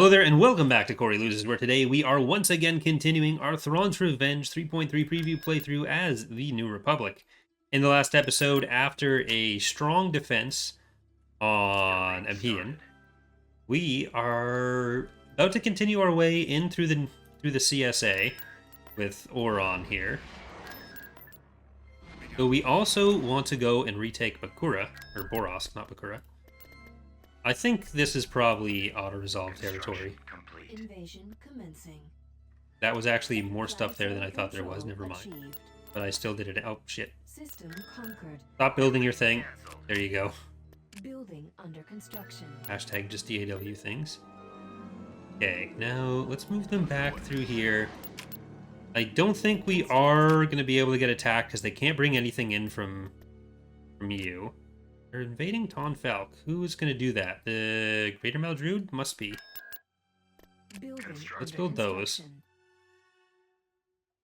Hello there, and welcome back to Corey Loses, where today we are once again continuing our Thrawn's Revenge 3.3 preview playthrough as the New Republic. In the last episode, after a strong defense on Apian, we are about to continue our way in through the CSA with Oron here. So we also want to go and retake Bakura, or Boros, not Bakura. I think this is probably auto-resolve territory. Invasion commencing. That was actually more stuff there than I thought there was, never mind. But I still did it. Oh, shit. System conquered. Stop building your thing. There you go. Building under construction. Hashtag just EaW things. Okay, now let's move them back through here. I don't think we are going to be able to get attacked because they can't bring anything in from you. They're invading Tonfalk. Who is going to do that? The Greater Maldrude? Must be. Let's build those.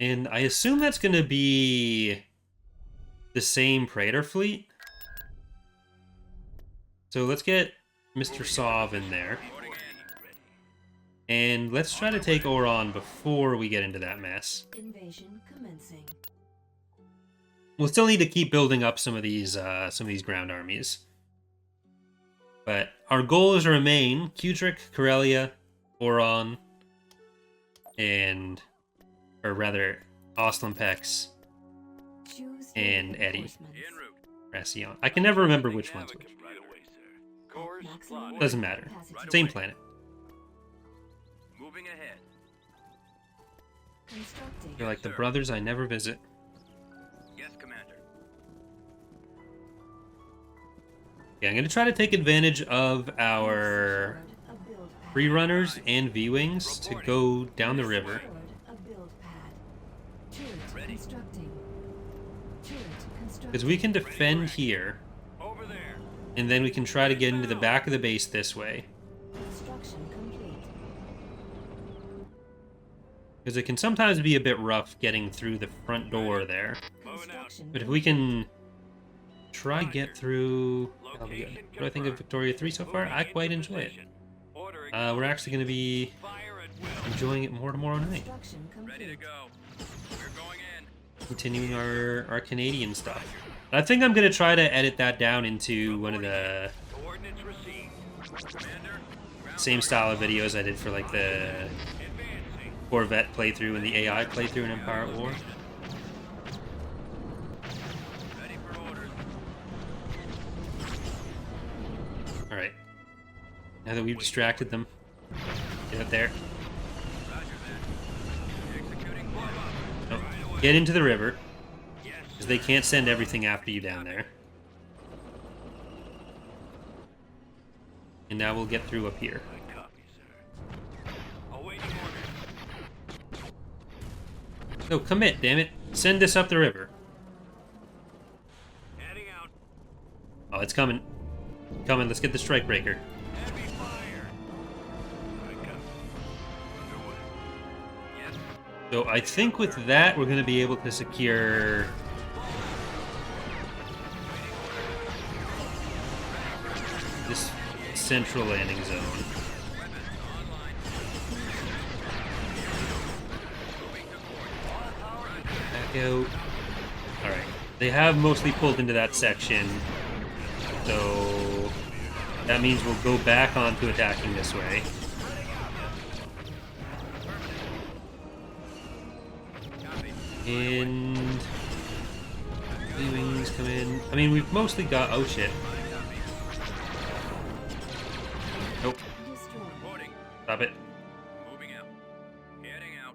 And I assume that's going to be the same Praetor fleet. So let's get Mr. Sov in there. And let's try to take Oron before we get into that mess. Invasion commencing. We'll still need to keep building up some of these ground armies. But our goals remain Kudrick, Corellia, Oron, or rather, Oslimpex, and Eddie. Racion. I can never remember which one's which. Doesn't matter. Same planet. Moving ahead. They're like the brothers I never visit. Yes, Commander. Yeah, I'm going to try to take advantage of our free runners and V-Wings to go down the river. Because we can defend here, and then we can try to get into the back of the base this way. Because it can sometimes be a bit rough getting through the front door there. But if we can try get through... That'll be good. What do I think of Victoria 3 so far? I quite enjoy it. We're actually going to be enjoying it more tomorrow night. Ready to go. We're going in. Continuing our Canadian stuff. I think I'm going to try to edit that down into one of the same style of videos I did for like the Corvette playthrough and the AI playthrough in Empire at War. Alright. Now that we've distracted them, get up there. Oh, get into the river, because they can't send everything after you down there. And now we'll get through up here. No, commit, damn it. Send this up the river. Heading out. Oh, it's coming. Coming, let's get the strike breaker. Heavy fire. Underway. Yes. So I think with that, we're going to be able to secure this central landing zone. Back out. Alright. They have mostly pulled into that section, so that means we'll go back onto attacking this way. And V-Wings come in. I mean, we've mostly got... Oh, shit. Nope. Stop it. Moving out. Heading out.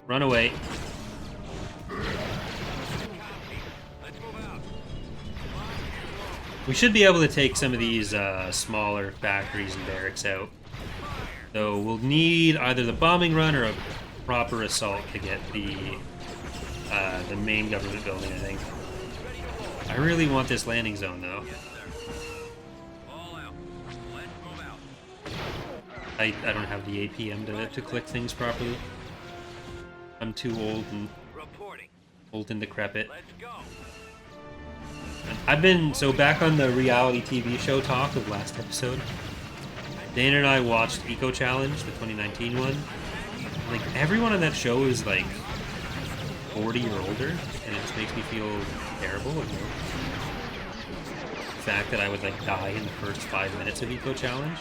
Run away. Let's move out. We should be able to take some of these smaller factories and barracks out. So we'll need either the bombing run or a proper assault to get the main government building, I think. I really want this landing zone, though. All out. Let's move out. I don't have the APM to click things properly. I'm too old and decrepit. Let's go. I've been, so back on the reality TV show talk of last episode, Dana and I watched Eco Challenge, the 2019 one. Like, everyone on that show is like 40 or older, and it just makes me feel terrible. And the fact that I would like die in the first 5 minutes of Eco Challenge.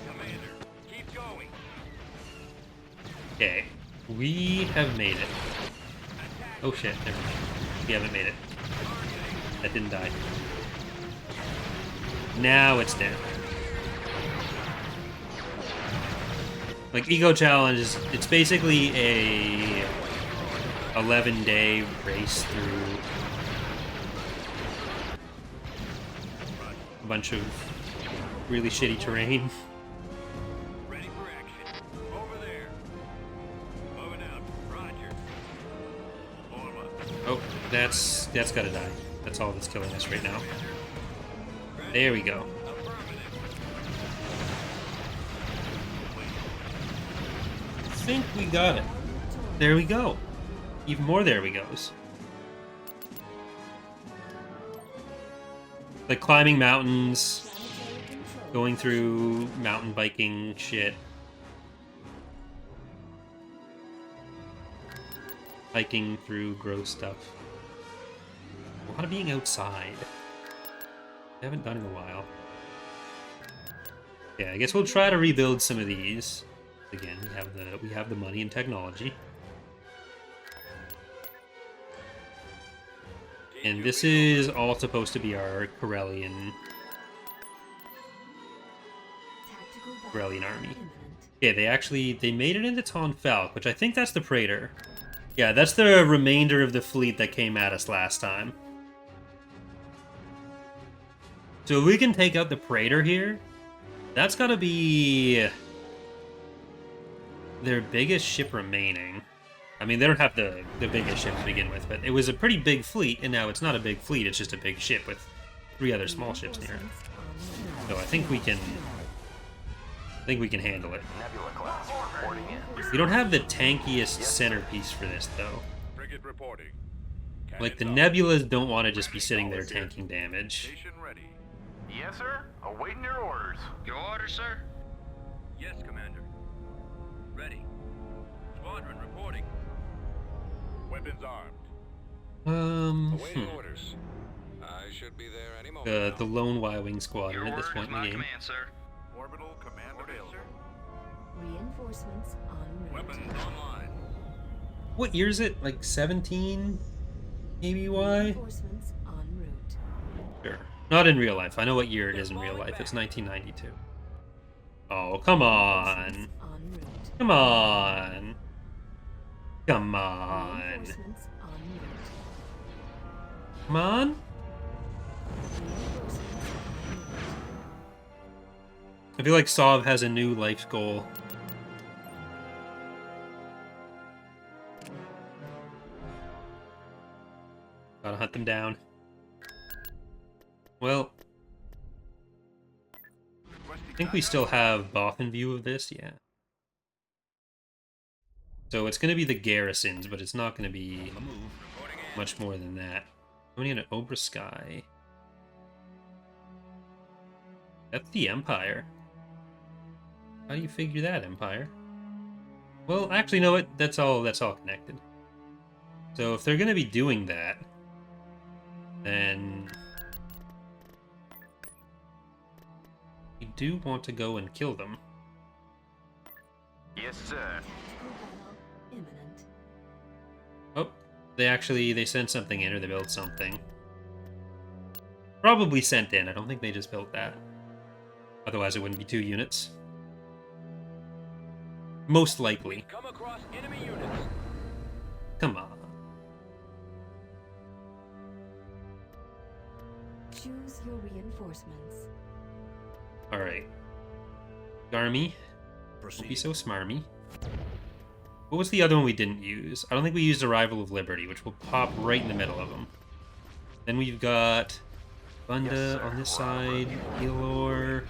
Commander, keep going. Okay, we have made it. Oh shit, never mind. We haven't made it. That didn't die. Now it's dead. Like, Eco Challenge is, it's basically a 11-day race through a bunch of really shitty terrain. Ready for action. Over there. Moving out. Roger. Form up. Oh, that's gotta die. That's all that's killing us right now. There we go. I think we got it. There we go. Even more there we goes. Like climbing mountains, going through mountain biking shit. Hiking through gross stuff. A lot of being outside. I haven't done in a while. Yeah, I guess we'll try to rebuild some of these. Again, we have the money and technology. And this is all supposed to be our Corellian army. Yeah, they made it into Tonfalk, which I think that's the Praetor. Yeah, that's the remainder of the fleet that came at us last time. So if we can take out the Praetor here, that's gotta be their biggest ship remaining. I mean, they don't have the biggest ship to begin with, but it was a pretty big fleet, and now it's not a big fleet, it's just a big ship with 3 other small ships near it. So I think we can handle it. Nebula class reporting in. We don't have the tankiest centerpiece for this, though. Frigate reporting. Like, the Cannons up. Nebulas don't want to just be sitting there tanking damage. Station ready. Yes, sir. Awaiting your orders. Your orders, sir? Yes, Commander. Ready. Squadron reporting. Weapons armed. Awaiting orders. I should be there any moment. The lone Y-Wing squadron at this point in the game. Command, sir. Orbital command available. Reinforcements en route. Weapons online. What year is it? Like 17? Maybe Y? Reinforcements en route. Sure. Not in real life. I know what year it is in real life. It's 1992. Oh, come on. En route. Come on. Come on. Reinforcements en route. Come on. Reinforcements en route. I feel like Sov has a new life goal. Gotta hunt them down. Well, I think we still have Both in view of this, yeah. So it's going to be the garrisons, but it's not going to be much more than that. Going in an Obra Sky. That's the Empire. How do you figure that, Empire? Well, actually, no, that's all connected. So if they're going to be doing that, then we do want to go and kill them. Yes, sir. Tactical battle imminent. Oh, they sent something in, or they built something. Probably sent in. I don't think they just built that. Otherwise, it wouldn't be 2 units. Most likely. Come across enemy units. Come on. Choose your reinforcements. Alright. Garmy. Don't be so smarmy. What was the other one we didn't use? I don't think we used Arrival of Liberty, which will pop right in the middle of them. Then we've got Bunda on this side, Elor.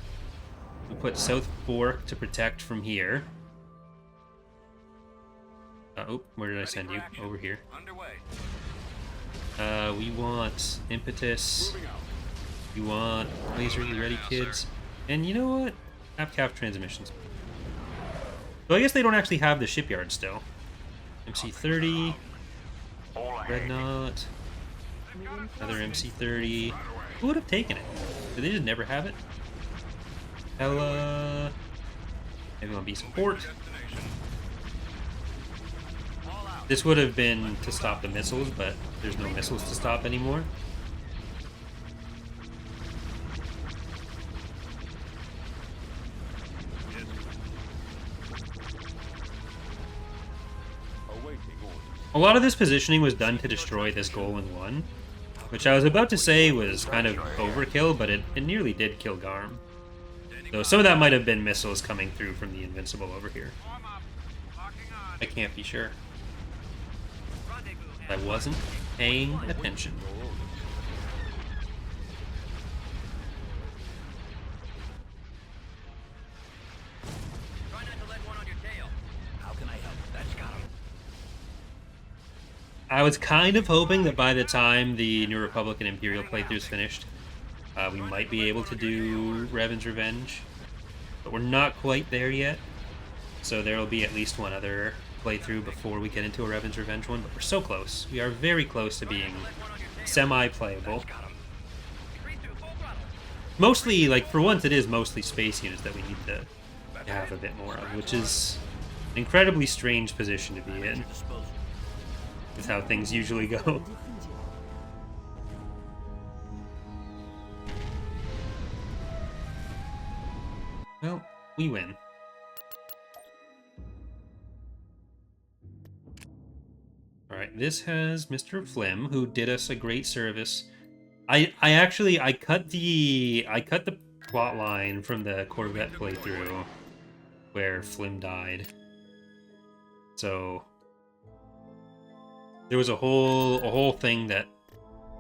We put South Fork to protect from here. Oh, where did I send you? Over here. Underway. We want Impetus Moving out. You want laser, you ready, kids? And you know what? Cap transmissions. So I guess they don't actually have the shipyard still. MC-30, Dreadnought, another MC-30. Who would have taken it? Did they just never have it? Hella. Maybe on B support. This would have been to stop the missiles, but there's no missiles to stop anymore. A lot of this positioning was done to destroy this goal in one, which I was about to say was kind of overkill, but it nearly did kill Garm. So some of that might have been missiles coming through from the Invincible over here. I can't be sure. I wasn't paying attention. Try not to let one on your tail. How can I help? That's got him. I was kind of hoping that by the time the New Republic and Imperial playthroughs finished, we might be able to do Revan's Revenge, but we're not quite there yet. So there will be at least one other playthrough before we get into a Revan's Revenge one, but we're so close. We are very close to being semi-playable. Mostly, like, for once it is mostly space units that we need to have a bit more of, which is an incredibly strange position to be in. Is how things usually go. Well, we win. Alright, this has Mr. Flim, who did us a great service. I cut the plot line from the Corvette playthrough where Flim died. So there was a whole thing that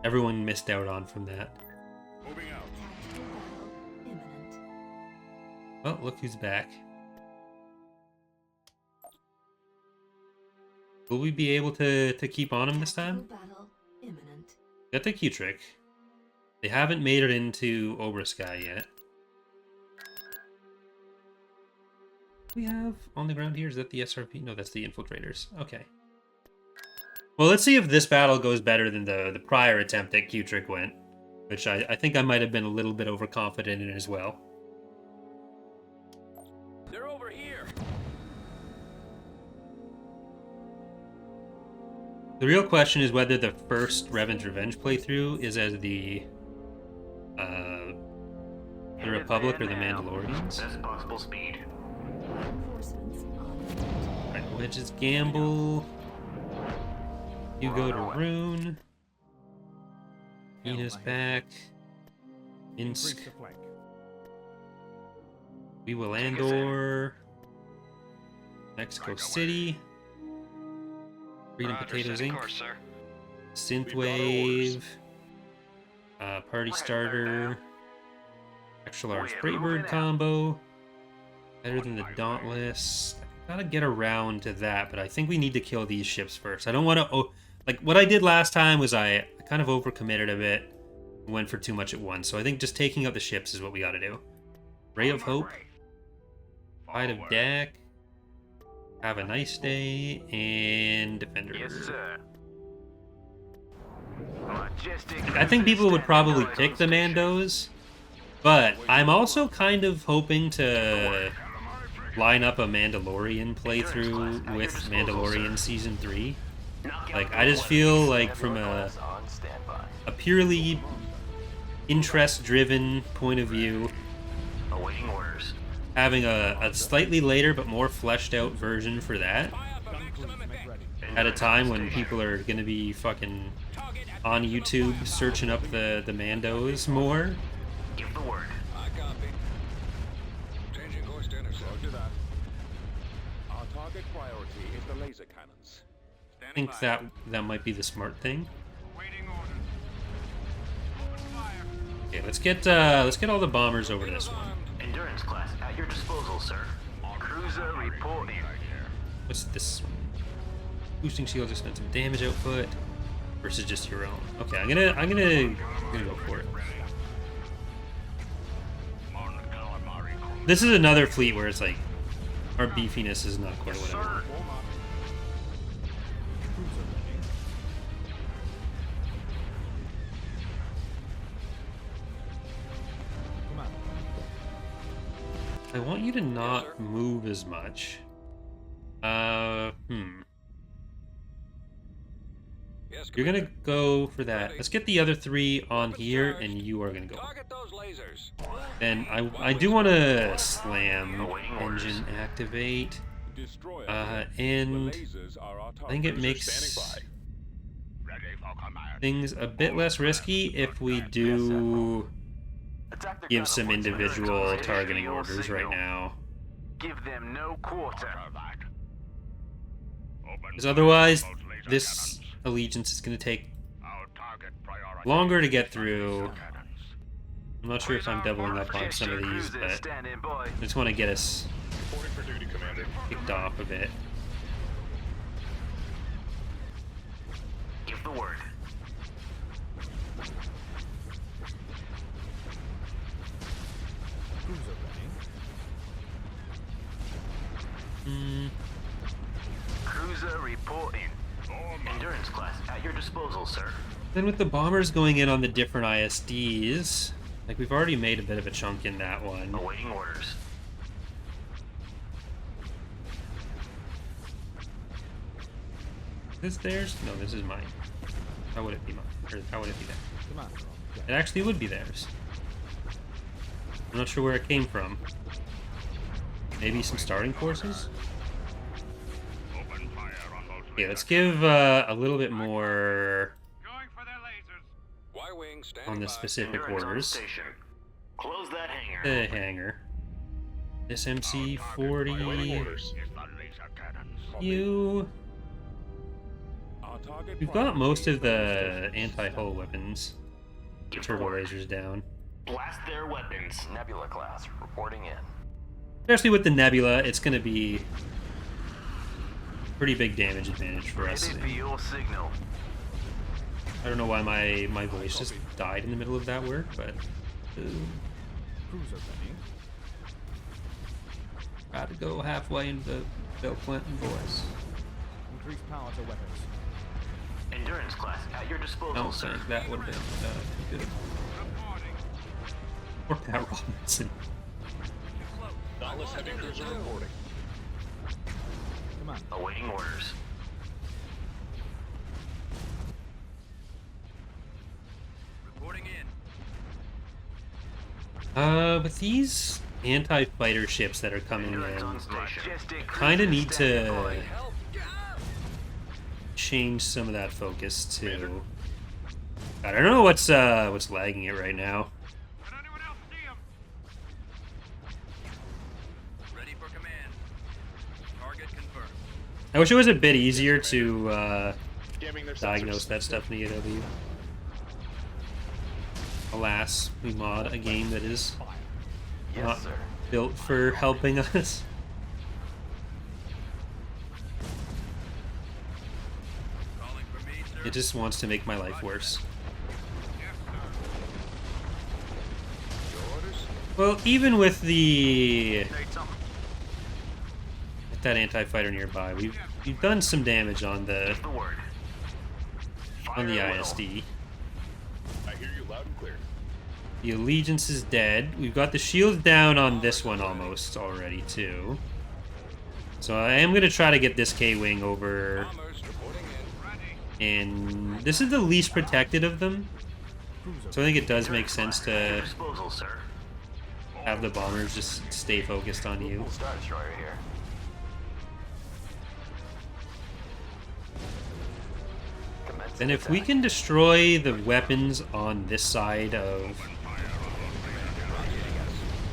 everyone missed out on from that. Moving out. Tactical battle imminent. Well, look who's back. Will we be able to keep on him this time? Tactical battle imminent. Got the Q-Trick. They haven't made it into Obraskai yet. We have on the ground here, is that the SRP? No, that's the infiltrators. Okay. Well, let's see if this battle goes better than the prior attempt at Q-Trick went, which I think I might have been a little bit overconfident in as well. They're over here. The real question is whether the first Revan's Revenge playthrough is as the Republic or the Mandalorians. Best possible speed. Reinforcements on Right, Wedge's Gamble. You go to Rune. Ina's back. Minsk. We will Andor. Mexico City. Freedom Potatoes Inc. Synthwave. Party Starter. Extra Large Freightbird combo. Better than the Dauntless. I gotta get around to that, but I think we need to kill these ships first. I don't want to... like, what I did last time was I kind of overcommitted a bit. Went for too much at once. So I think just taking out the ships is what we gotta do. Ray of Hope. Pride of Dak. Have a Nice Day. And Defender. Yes, sir. Majestic. I think people would probably pick the Mandos. But I'm also kind of hoping to line up a Mandalorian playthrough with Mandalorian Season 3. Like, I just feel like from a purely interest-driven point of view, Awaiting orders. having a slightly later but more fleshed out version for that at a time when people are going to be fucking on YouTube searching up the Mandos more. Give the word. I copy. Changing course to intercept. Roger that. Our target priority is the laser cannons. I think that might be the smart thing. Waiting orders. Open fire. Okay, let's get all the bombers over to this one. Endurance class at your disposal, sir. Cruiser reporting. What's this one? Boosting shields, expensive damage output versus just your own. Okay, I'm gonna go for it. This is another fleet where it's like our beefiness is not quite whatever. I want you to not move as much. Yes, You're gonna Commander. go for that. Let's get the other 3 on here, and you are gonna go. Target those lasers. And I do want to slam engine activate. Destroy it. And The lasers are our I think it target. makes things a bit less risky if we do Attack the give some counterpoints. individual Endurance on targeting station. orders right Signal. now. Give them no quarter. Because otherwise, this allegiance is going to take longer to get through. I'm not sure if I'm doubling up on some of these, Cruiser, but stand by. I just want to get us Reporting for duty, Commander. kicked off a bit. Give the word. Cruiser reporting. Endurance class at your disposal, sir. Then with the bombers going in on the different ISDs, like we've already made a bit of a chunk in that one. Awaiting orders. Is this theirs? No, this is mine. How would it be mine? Or how would it be theirs? It actually would be theirs. I'm not sure where it came from. Maybe some starting forces? Yeah, let's give a little bit more Y-wing standing on the by. specific Endurance on orders. station. Close that hangar. The hangar. SMC-40. Awaiting orders. You... Our target We've got most priority of is the space station. anti-hull weapons. Give the Turbo word. lasers down. Blast their weapons. Nebula class reporting in. Especially with the Nebula, it's going to be pretty big damage advantage for us. Ready for your signal. I don't know why my voice just died in the middle of that word, but gotta go halfway into the Bill Clinton voice. Increase power to weapons. Endurance class at your I disposal, don't sir. think that would have been good. Or Pat Robinson. Dauntless heavy cruiser reporting. Come on. Awaiting orders. Reporting in. With these anti-fighter ships that are coming Endurance on in, station. Majestic kind of cruiser need standing to by. change some of that focus to. I don't know what's lagging it right now. Ready for command. Target confirmed. I wish it was a bit easier to Scamming their diagnose sensors. that stuff in the EaW. Alas, we mod a game that is Yes, not sir. built for helping us. Calling for me, sir. It just wants to make my life worse. Your orders? Well, even with the Say something. with that anti-fighter nearby, we've done some damage on the Give the word. on the Fire at will. ISD. I hear you loud and clear. The Allegiance is dead. We've got the shields down on this one almost already too. So I am gonna try to get this K-wing over, Bombers reporting in. and this is the least protected of them. So I think it does make sense At your to disposal, sir. have the bombers just stay focused on you. Star Destroyer here. And if we can destroy the weapons on this side of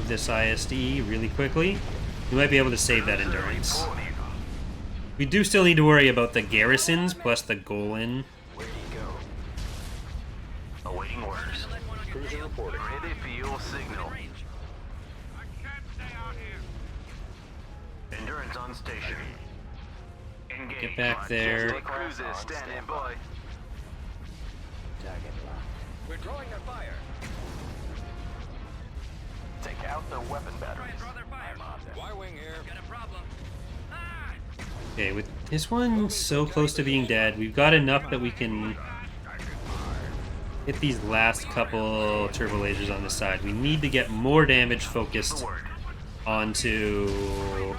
this ISD really quickly, we might be able to save that endurance. We do still need to worry about the garrisons plus the Golan. Where do you go? Awaiting orders. Cruiser reporting. Ready for your signal. Endurance on station. Engage. Get back there. Majestic cruiser standing by. We're drawing their fire. Taking out the weapon Try batteries. and draw their fire. Y-wing here. Got a problem. Ah! Okay, with this one so close to being dead, we've got enough that we can hit these last couple turbo lasers on this side. We need to get more damage focused onto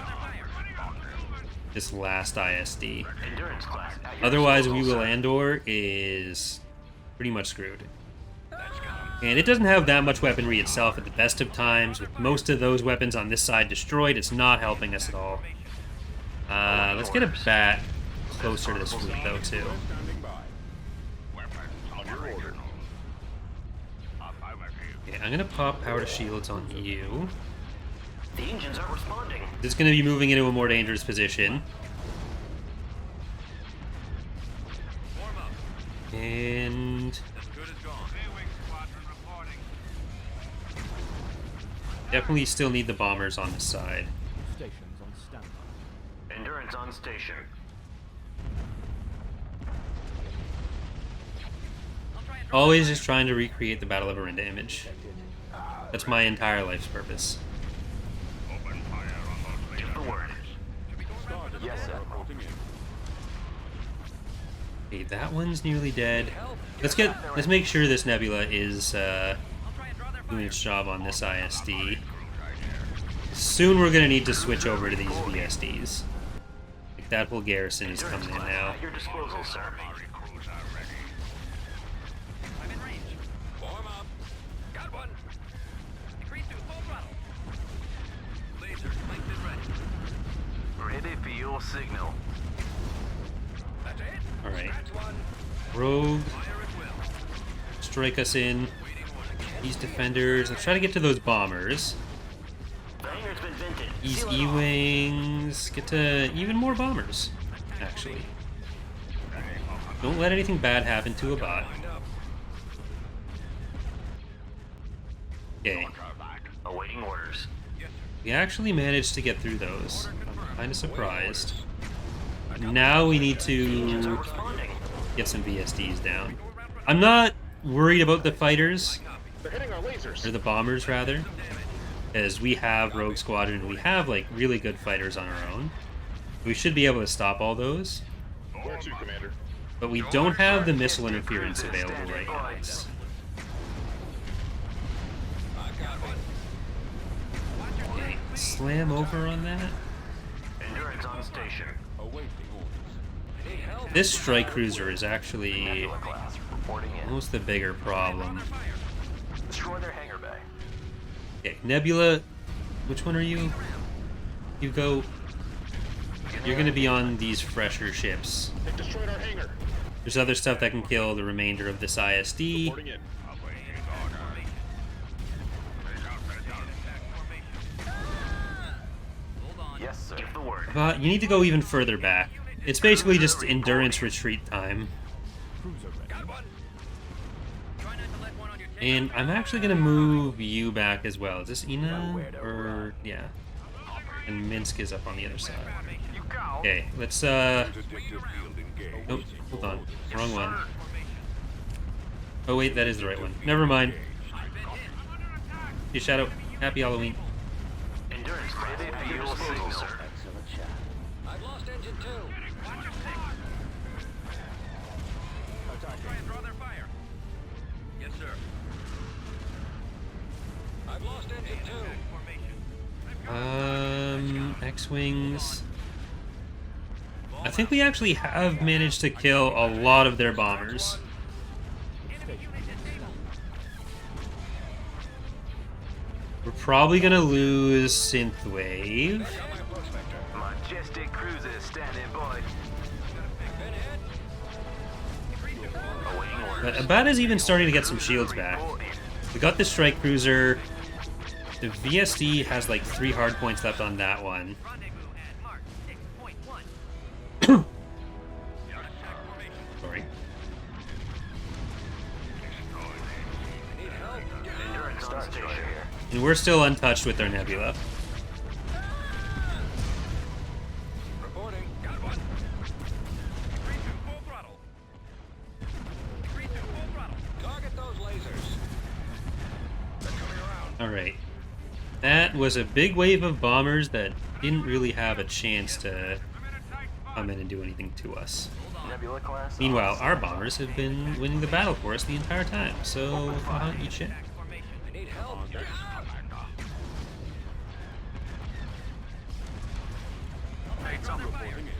this last ISD. Endurance class at your Otherwise, disposal, we will sir. Andor is pretty much screwed. And it doesn't have that much weaponry itself at the best of times. With most of those weapons on this side destroyed, it's not helping us at all. Let's get a bat closer to this fleet, though, too. Standing by. On your order. Okay, I'm gonna pop power to shields on you. The engines aren't responding. This is gonna be moving into a more dangerous position. Warm up. And As good as gone. definitely still need the bombers on this side. Stations on standby. Endurance on station. I'll try and draw Always just trying to recreate the Battle of Orinda image. That's my entire life's purpose. Give the word. Yes, sir. Reporting in. Okay, that one's nearly dead. Let's make sure this nebula is I'll try and draw their doing fire. its job on this ISD. Soon we're gonna need to switch over to these VSDs. Like that whole garrison is Endurance coming in class now. at your disposal, sir. I'm in range. Form up. Got one. Increase to full throttle. Laser linked and ready. Ready for your signal. That's it. All right, That's one. Rogue, Fire at will. strike us in. Waiting order. These defenders. Let's try to get to those bombers. The hangar's been vented. These Seal it off. E-wings. Get to even more bombers, actually. Don't let anything bad happen to a bot. Lined up. Okay, Awaiting orders. Yes, sir. we actually managed to get through those. I'm kind of surprised. Now we need Engines are to responding. get some VSDs down. I'm not worried about the fighters, They're hitting our lasers. or the bombers rather, as we have Rogue Squadron, we have like really good fighters on our own. We should be able to stop all those, Where to, Commander? but we don't have the missile interference available right now. It's- I got one. Watch your Okay, step. slam over on that. Endurance on station. Awaiting orders. Need help. This strike cruiser is actually Nebula class reporting in. almost the bigger problem. Fire. Destroy their hangar bay. Okay, Nebula, which one are you? You go. You're gonna be on these fresher ships. They destroyed our hangar. There's other stuff that can kill the remainder of this ISD. Reporting in. Hold on. Yes, sir. Give the word. But you need to go even further back. It's basically just endurance retreat time. Cruiser ready. Got one. Try not to let one on your tail. And I'm actually gonna move you back as well. Is this Ina? Or yeah. And Minsk is up on the other side. You go. Okay, let's Interdictive field engaged. nope, hold on. Wrong one. Oh wait, that is the right one. Never mind. Hey Shadow, happy Halloween. Endurance class at your disposal, sir. I've lost engine 2. Watch your six. Try and draw their fire. Yes, sir. I've lost engine 2. X-Wings. I think we actually have managed to kill a lot of their bombers. Enemy unit disabled. We're probably gonna lose Synthwave. Majestic cruiser standing by. Awaiting orders. But Abad is even starting to get some shields back. We got the strike cruiser. The VSD has like 3 hard points left on that one. Rendezvous at Mark 6.1. Sorry. Endurance on station. And we're still untouched with our nebula. Reporting. Got one. Increase to full throttle. Increase to full throttle. Target those lasers. They're coming around. Alright. That was a big wave of bombers that didn't really have a chance to come in and do anything to us. Nebula class. Meanwhile, our bombers have been winning the battle for us the entire time, so eat shit. I need help.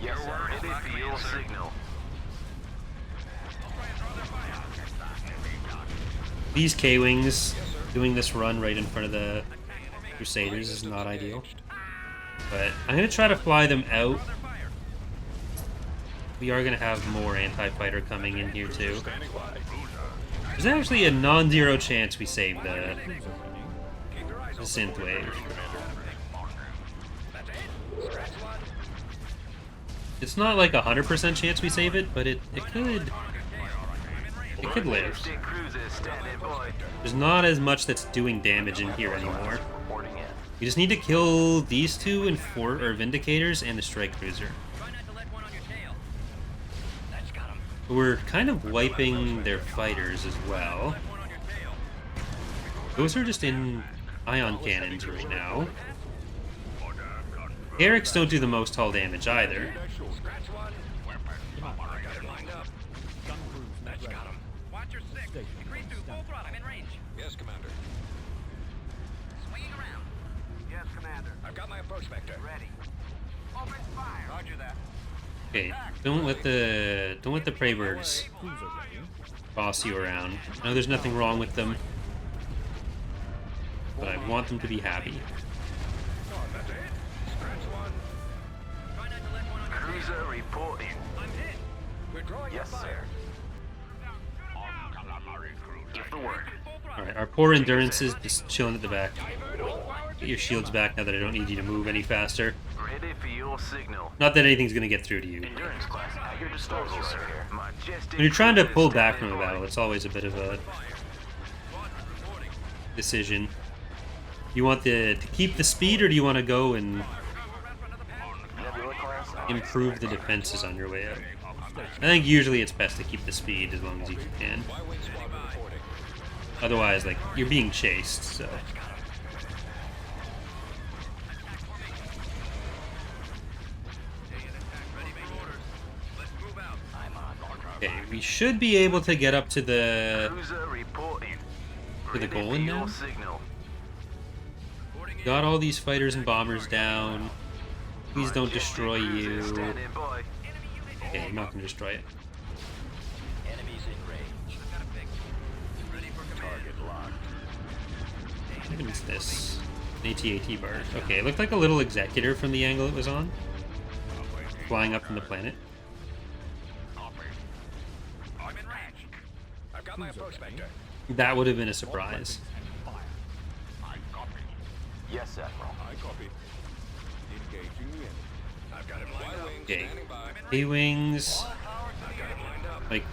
Yes, sir. Ready for your signal. These K-Wings doing this run right in front of the Crusaders is not ideal. But I'm going to try to fly them out. We are going to have more anti-fighter coming in here too. There's actually a non-zero chance we save the synth wave. It's not like 100% chance we save it, but it could live. Majestic cruiser standing by. There's not as much that's doing damage in here anymore. Reporting in. We just need to kill these two Vindicators and the Strike Cruiser. Try not to let one on your tail. That's got him. We're kind of wiping their fighters as well. One on your tail. Those are just in ion cannons right now. Eric's don't do the most hull damage either. Scratch one. I got him lined up. Gun crews net That's ready. got him. Watch your six. Station Increase on to full standby. throttle. I'm in range. Yes, Commander. Swinging around. Yes, Commander. I've got my approach vector. Ready. Open fire. Roger that. Okay, don't let the prey birds Cruiser ready. boss you around. I know there's nothing wrong with them, but I want them to be happy. That's it. Scratch one. Try not to let one on your tail. Cruiser reporting. I'm hit. We're drawing Yes, your fire. Give the word. Alright, our poor endurance is just chilling at the back. Get your shields back now that I don't need you to move any faster. Ready for your signal. Not that anything's gonna get through to you. Endurance class at your disposal, sir. Majestic When you're trying to cruiser pull back from standing a by. battle, it's always a bit of a decision. You want to keep the speed, or do you want to go and Nebula class. improve the defenses on your way out? I think usually it's best to keep the speed as long as you can. Y-Wing Squadron reporting. Otherwise, like, you're being chased, so... Okay, we should be able to get up to the Cruiser reporting. to the Ready goal for in your now. signal. Got all these fighters and bombers down. Please don't destroy you. Standing by. Okay, I'm not gonna destroy it. Enemies in range. Ready for command. Target locked. I think it's this. An AT-AT bar. Okay, it looked like a little executor from the angle it was on. Flying up from the planet. I'm in range. I've got my approach vector. That would have been a surprise. Fire. Yes, Admiral. I copy. Engaging the enemy. I've got him lined up. Y-Wing Okay. standing by. A-Wings. I've got him lined up. Like,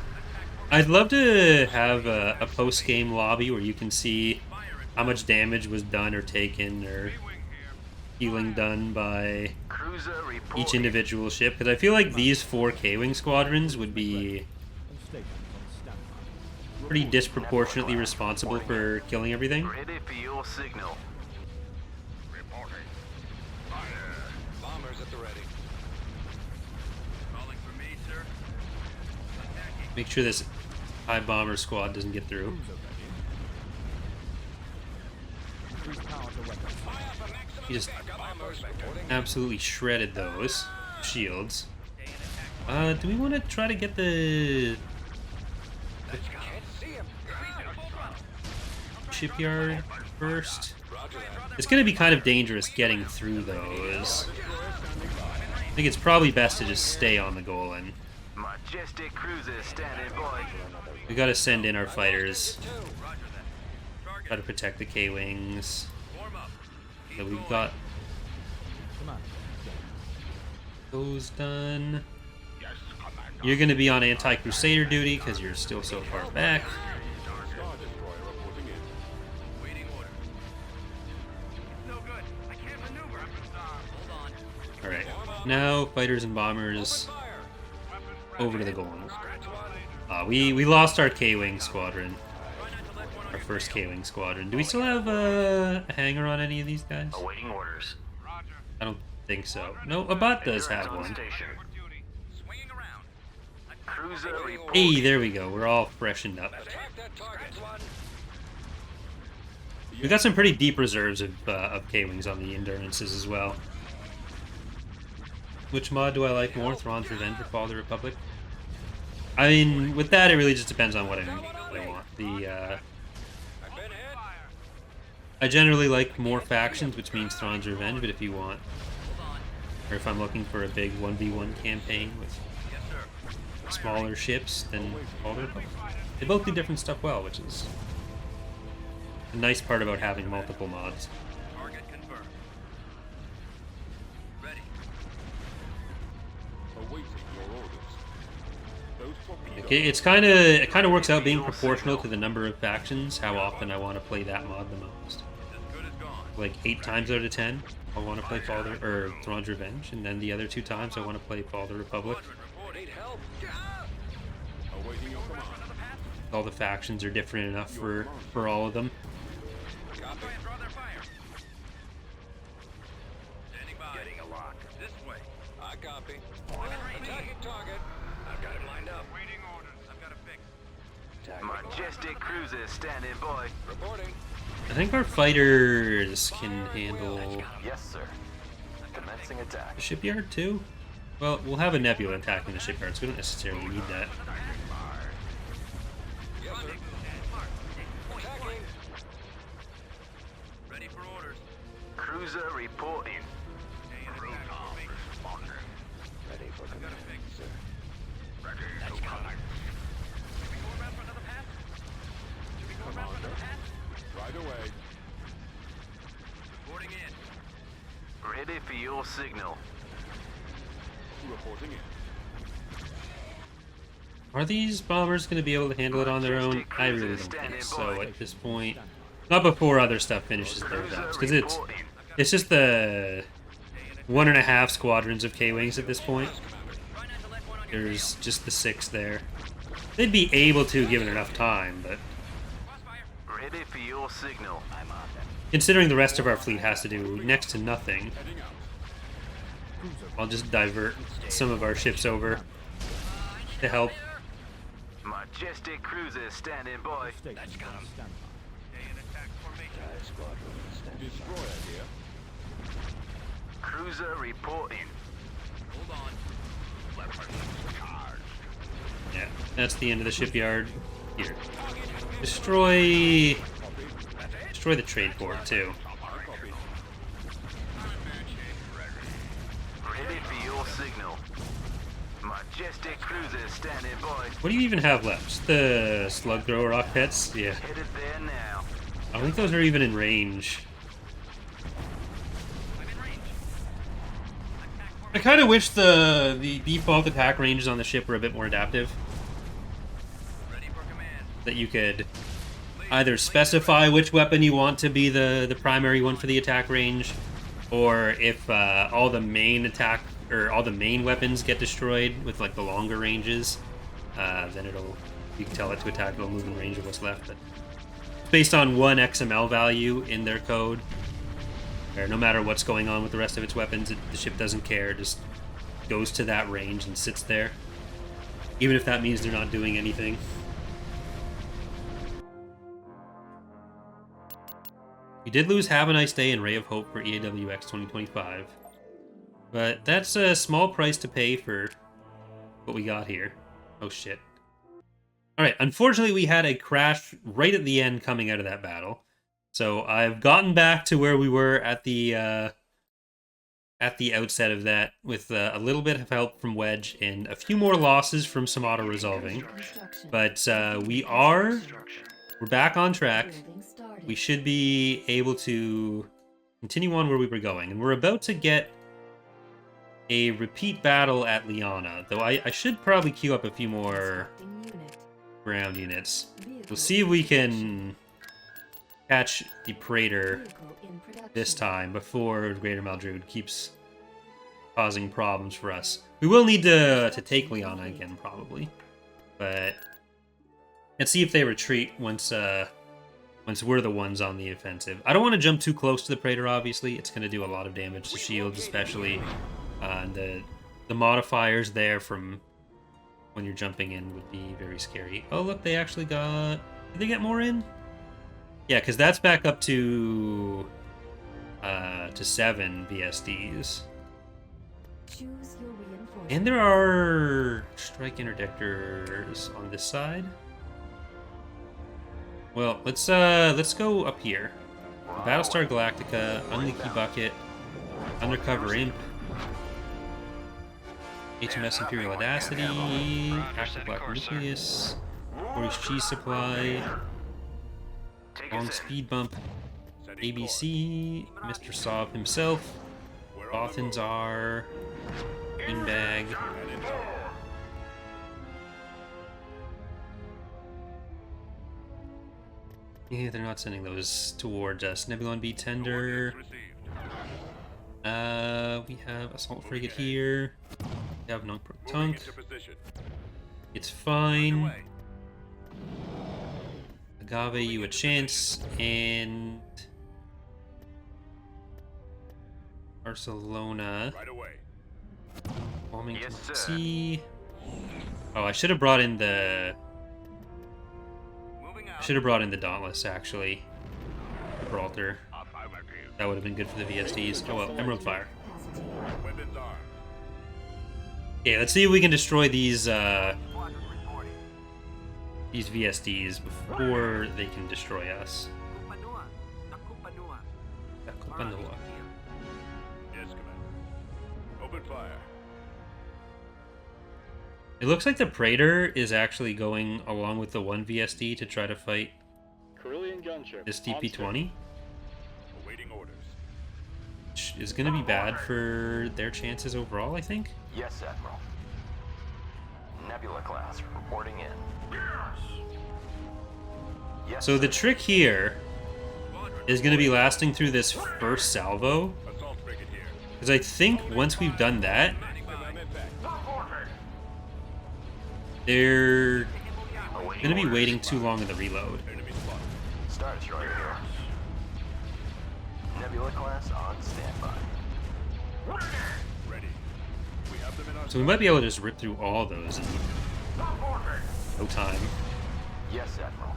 I'd love to have a post-game lobby where you can see how much damage was done or taken or healing done by Cruiser reporting. each individual ship, because I feel like these 4 K-Wing squadrons would be All stations on standby. pretty disproportionately responsible for killing everything. Ready for your signal. Bombers at the ready. Calling for me, sir. Attacking. Make sure this high bomber squad doesn't get through. Cruiser ready. Increase power to weapons. He just Bombers reporting. absolutely shredded those shields. Do we want to try to get the Can't see him. shipyard first? Roger that. It's going to be kind of dangerous getting through those. I think it's probably best to just stay on the goal, and Majestic cruiser standing by. we got to send in our fighters. Try to protect the K-Wings. So we've got Command. those done. You're going to be on anti-crusader duty because you're still so far back. Star Destroyer reporting in. Waiting order. No good. I can't maneuver. Hold on. Alright, now fighters and bombers over to the goal. We lost our K-Wing squadron. Our first K-Wing squadron. Do we still have a hanger on any of these guys? Awaiting orders. Roger. I don't think so. No, a bot does Endurance have on one. station. For duty. Swinging around. Cruiser reporting. Hey, there we go. We're all freshened up. Attack that target. We got some pretty deep reserves of K-Wings on the Endurances as well. Which mod do I like more? Thrawn's Revenge or Fall of the Republic? I mean, with that, it really just depends on what I want. I generally like more factions, which means Thrawn's Revenge, but if you want, or if I'm looking for a big 1v1 campaign with smaller ships, then Fall of the Republic. They both do different stuff well, which is the nice part about having multiple mods. Target confirmed. Ready. Awaiting your orders. Those torpedoes. Okay, it kind of works out being proportional to the number of factions, how often I want to play that mod the most. As good as gone. Like 8 times out of 10, I want to play Thrawn's Revenge, and then the other 2 times I want to play Fall of the Republic. Report. Need help. Awaiting your command. All the factions are different enough for all of them. Copy. Draw their fire. Standing by. Getting a lock. This way. I copy. Attacking target. I've got him lined up. Waiting orders. I've got a fix. Majestic cruisers standing by. Reporting. I think our fighters can handle Yes, sir. Commencing attack. the shipyard too. Well, we'll have a Nebula attacking the shipyard, so we don't necessarily need that. Yes, sir. Attacking. Ready for orders. Cruiser reporting. Ready for command, sir. Ready to command. Should we go around for another pass? Should we go around for another pass? Right away. Reporting in. Ready for your signal. Reporting in. Are these bombers going to be able to handle it on their own? I really don't think so at this point. Not before other stuff finishes their jobs, because it's just the 1.5 squadrons of K-Wings at this point. Try not to let one on your There's just the 6 there. They'd be able to, given enough time, but crossfire. Ready for your signal. I'm on them. considering the rest of our fleet has to do next to nothing, Heading out. I'll just divert some of our ships over to help. Majestic cruisers standing by. Station on standby. Stay in attack formation. Destroyer here. Cruiser reporting. Hold on. Yeah, that's the end of the shipyard. Here. Destroy the trade port, too. Copy. Ready for your signal. Majestic cruisers standing by. What do you even have left? Just the slug thrower rock pets? Yeah. Headed there now. I don't think those are even in range. I'm in range. Attack I kind of wish the default attack ranges on the ship were a bit more adaptive. ready for command. That you could either specify which weapon you want to be the primary one for the attack range, or if all the main attack or all the main weapons get destroyed with like the longer ranges, then you can tell it to attack, it'll move in range of what's left. But based on one XML value in their code, or no matter what's going on with the rest of its weapons, the ship doesn't care, it just goes to that range and sits there, even if that means they're not doing anything. We did lose Have a Nice Day and Ray of Hope for EaWX 2025. But that's a small price to pay for what we got here. Oh shit. Alright, unfortunately we had a crash right at the end coming out of that battle. So I've gotten back to where we were at the outset of that with a little bit of help from Wedge and a few more losses from some auto-resolving. But we're back on track. We should be able to continue on where we were going. And we're about to get a repeat battle at Liana, though I should probably queue up a few more ground units. We'll see if we can catch the Praetor this time before Greater Maldrude keeps causing problems for us. We will need to take Liana again, probably. But let's see if they retreat once once we're the ones on the offensive. I don't want to jump too close to the Praetor, obviously. It's going to do a lot of damage to shields, especially. And the modifiers there from when you're jumping in would be very scary. Oh, look, they actually got... Did they get more in? Yeah, because that's back up to 7 VSDs. Choose your reinforcements. And there are strike interdictors on this side. Well, let's go up here. Battlestar Galactica, Unleaky Bucket, Undercover Imp, HMS Imperial Audacity, Active Black Nucleus, Maurice Cheese Supply, Long Speed Bump, ABC, Mr. Saab himself, Bothanzar, Beanbag. Yeah, they're not sending those towards us. Nebulon B Tender. We have Assault Frigate here. We have Nunk Tunk. It's fine. Agave, you a chance, and Barcelona. Wilmington Sea. Oh, I should have brought in the. Should have brought in the Dauntless, actually. Gibraltar. That would have been good for the VSDs. Oh well, Emerald Fire. Okay, let's see if we can destroy these VSDs before they can destroy us. Kupanoa. Yes, Commander. Open fire. It looks like the Praetor is actually going along with the one VSD to try to fight Carillion gunship. this DP-20. Awaiting orders. Which is going to be bad for their chances overall, I think. Yes, Admiral. Nebula class reporting in. Yes, So the sir. trick here is going to be lasting through this first salvo. Assault frigate here. Because I think once we've done that, they're going to be waiting too long in the reload. Enemy spotted. Star Destroyer here. Nebula class on standby. Ready. We have them in our So we might be able to just rip through all those in no time. Yes, Admiral.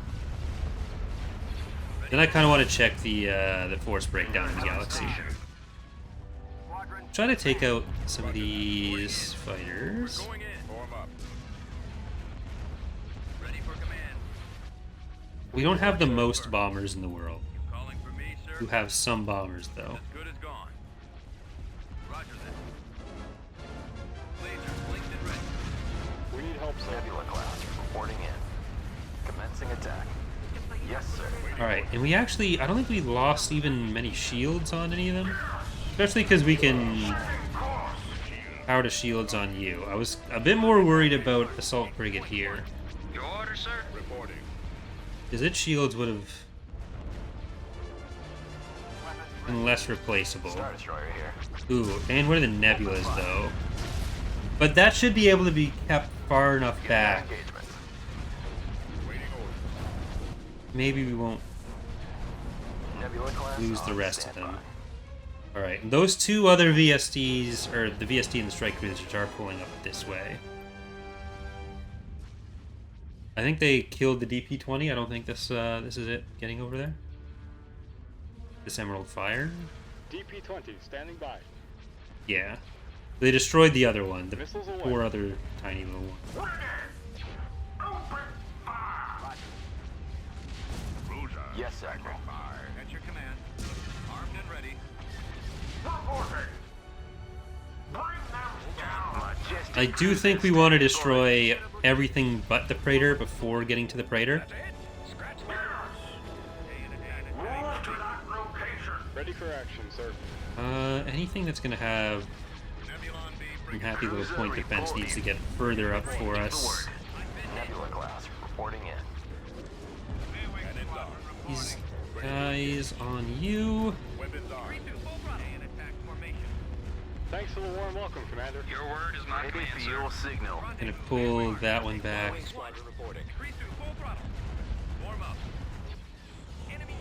Then I kind of want to check the force breakdown in the galaxy. Try to take out some of these fighters. going in. Form up. Ready for command. We don't have the most bombers in the world. Calling for me, sir. We have some bombers, though. As good as gone. Roger that. Lasers linked and ready. We need help, sir. Nebula class reporting in. Commencing attack. Yes, sir. Alright, and we actually, I don't think we lost even many shields on any of them. Especially because we can power to shields on you. I was a bit more worried about Assault Frigate here. Your order, sir. Reporting. Because its shields would have been less replaceable. Star Destroyer here. Ooh, and what are the nebulas, though? But that should be able to be kept far enough back. Engagement. Waiting orders. Maybe we won't Nebula class lose the on rest of standby. them. Alright, and those two other VSDs, or the VSD and the strike cruisers, are pulling up this way. I think they killed the DP-20. I don't think this is it getting over there. This Emerald Fire. DP-20 standing by. Yeah. They destroyed the other one, the Missiles away. 4 other tiny little ones. Yes, Admiral. At your command. Armed and ready. Majestic I do think we want to destroy everything but the Praetor before getting to the Praetor. Scratch that. Stay in attack. Ready for action, sir. Anything that's going to have Nebulon B. some happy little point defense needs to get further up for us. Nebula class reporting in. These guys on you. Weapons armed. Stay in attack formation. Thanks for the warm welcome, Commander. Your word is my Ready command, for sir. your signal. Gonna pull that one back. Squadron reporting. Increase to full throttle. Warm up. Enemy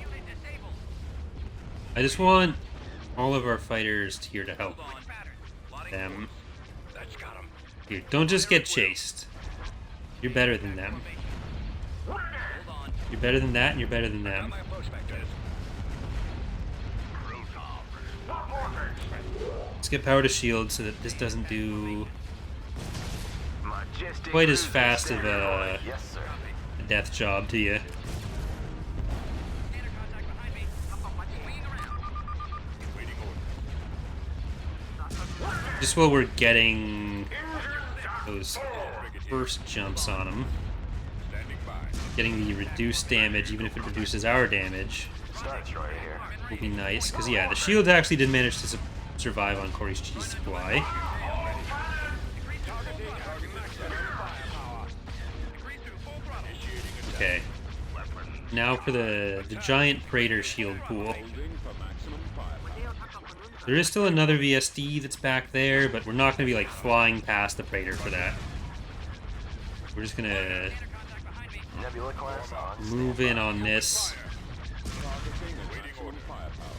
I just want all of our fighters here to help them. That's got him. Here, don't just get chased. You're better than them. You're better than that, and you're better than them. My approach vectors. Let's get power to shield so that this doesn't do Majestic quite as cruiser fast of standing by. a Yes, sir. death job to you. Just while we're getting those first jumps on them, getting the reduced damage, even if it reduces our damage, Star Destroyer here. will be nice. Because, yeah, the shields actually did manage to survive on Corey's cheese supply. Okay. Now for the giant Praetor shield pool. Holding for maximum firepower. There is still another VSD that's back there, but we're not going to be, like, flying past the Praetor for that. We're just going to Nebula class on. move in on this. Targeting and maximum firepower.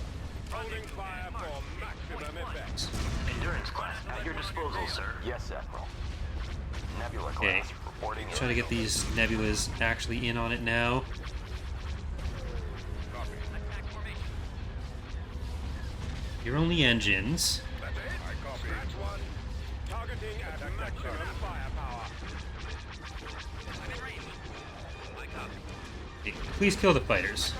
Holding fire for maximum effect. Endurance class at your disposal, sir. Yes, Admiral. Nebula Okay. class reporting in. Try to get these nebulas actually in on it now. You're only engines. I copy. That's one. Targeting at maximum firepower. Okay, please kill the fighters.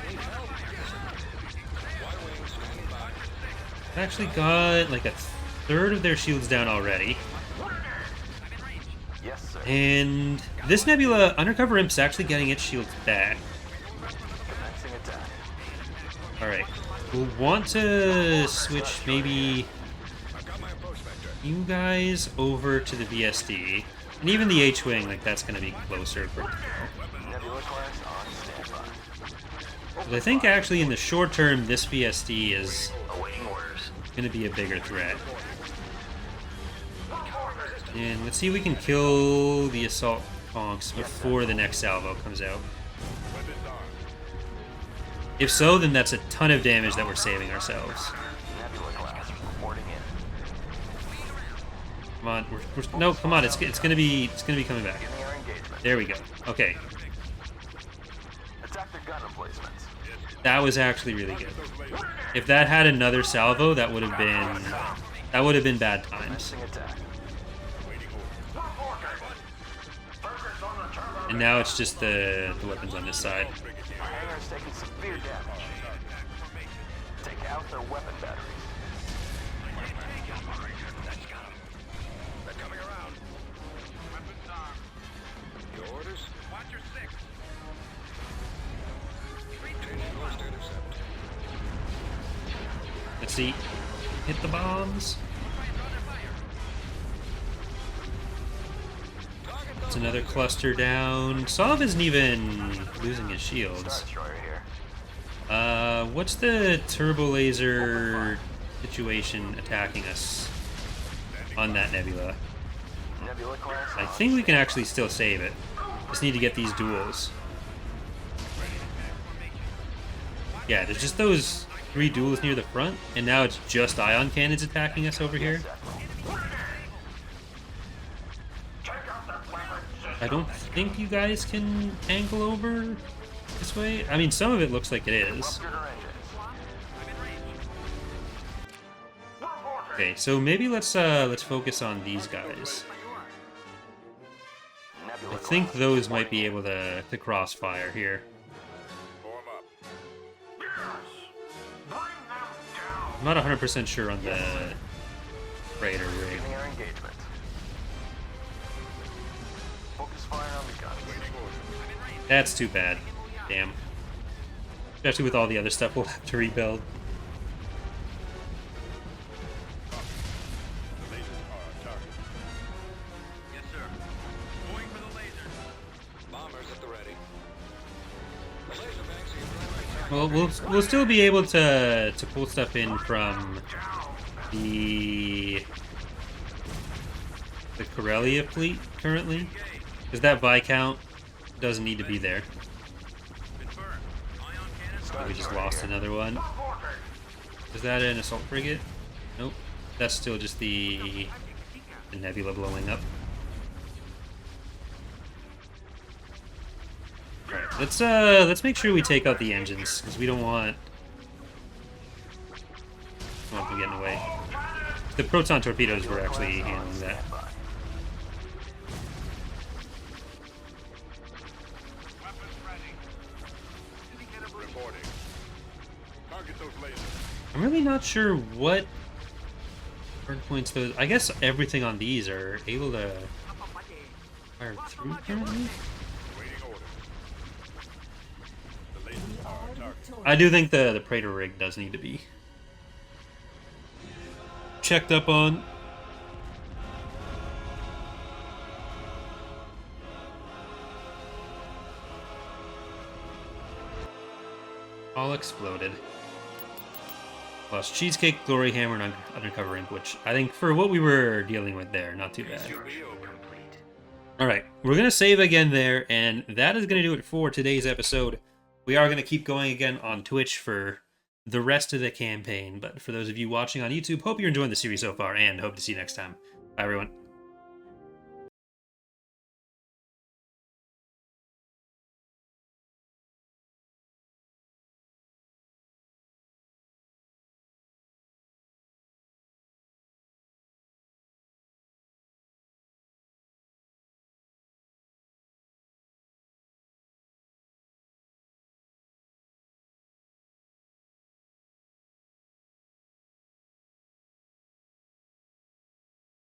I've actually got like a third of their shields down already. Yes, sir. And this nebula, Undercover Imp's actually getting its shields back. Commencing attack. Alright. We'll want to switch maybe you guys over to the VSD. And even the H-Wing, like that's going to be closer for now. Nebula class on standby. But I think actually in the short term, this VSD is Awaiting orders. going to be a bigger threat. And let's see if we can kill the assault conks before the next salvo comes out. If so, then that's a ton of damage that we're saving ourselves. Nebula class reporting in. Come on, no, come on, it's gonna be coming back. Beginning our engagement. There we go. Okay, Attack their gun emplacements. that was actually really good. If that had another salvo, that would have been bad times. Commencing attack. And now it's just the weapons on this side. Our hangar's taking severe damage. Take out their weapon batteries. They're coming around. Weapons armed. Your orders? Watch your six. Changing course to intercept. Let's see. Hit the bombs. It's another cluster down. Sov isn't even losing his Star shields. Destroyer here. What's the turbo laser situation attacking us on that nebula? Nebula class I on think we can actually still save it. Just need to get these duels. Yeah, there's just those 3 duels near the front, and now it's just ion cannons attacking us over here. I don't think you guys can angle over this way. I mean, some of it looks like it is. Cluster engines. Okay, so maybe let's focus on these guys. Nebula I think class those might reporting be in. able to crossfire here. Form up. I'm not 100% sure on the Raider rig. Beginning our engagement. Focus fire on the guns. That's too bad. Damn. Especially with all the other stuff we'll have to rebuild. The lasers are on target. Yes, sir. Going for the lasers. Bombers at the ready. The laser banks are your primary target. Well, we'll still be able to pull stuff in from the Corellia fleet currently, because that Viscount doesn't need to be there. Confirmed. Ion cannons. We just lost another one. Is that an assault frigate? Nope. That's still just the nebula blowing up. Alright, let's make sure we take out the engines, because we don't want them getting away. The proton torpedoes were actually handling that. Reporting. Target those lasers. I'm really not sure what hard points those. I guess everything on these are able to fire through currently. Waiting orders. The lasers are our target. I do think the Praetor rig does need to be checked up on. All exploded. Lost Cheesecake, Glory Hammer, and Undercover Imp, which I think for what we were dealing with there, not too bad. Alright, we're going to save again there, and that is going to do it for today's episode. We are going to keep going again on Twitch for the rest of the campaign, but for those of you watching on YouTube, hope you're enjoying the series so far, and hope to see you next time. Bye, everyone.